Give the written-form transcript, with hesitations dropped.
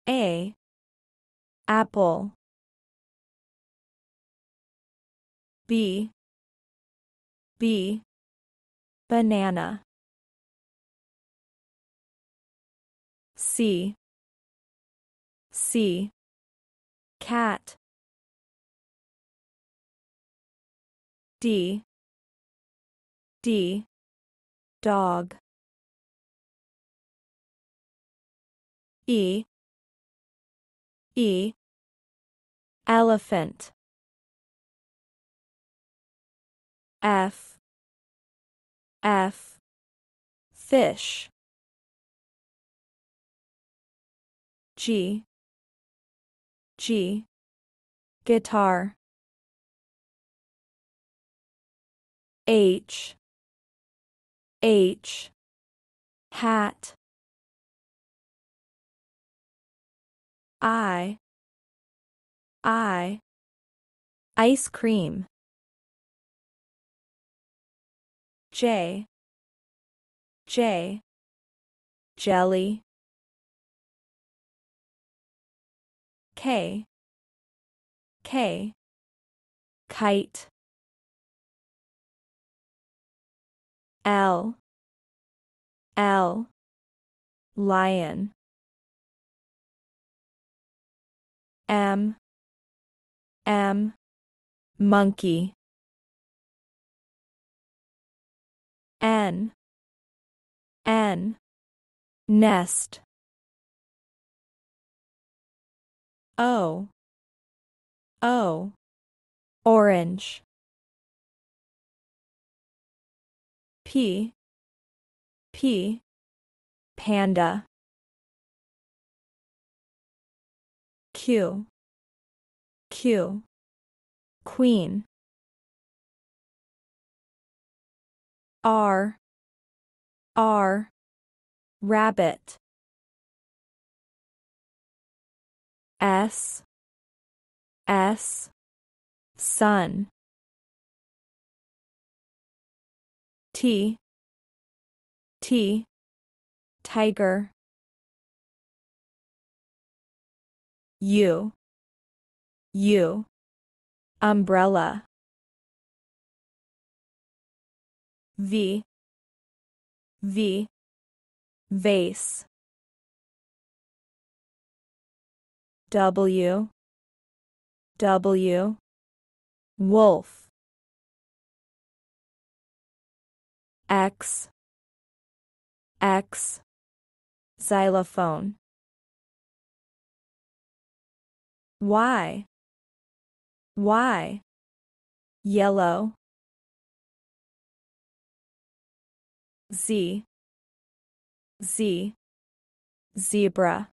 A. Apple. B. Banana. C. Cat. D. Dog. E. Elephant. F. Fish. G. Guitar. H. Hat. I. Ice cream. J. Jelly. K. Kite. L. Lion. M. Monkey. N. Nest. O. Orange. P. Panda. Q. Queen. R. Rabbit. S. Sun. T. Tiger. U. Umbrella. V. Vase. W. Wolf. X. Xylophone. Y. Yellow. Z. Zebra.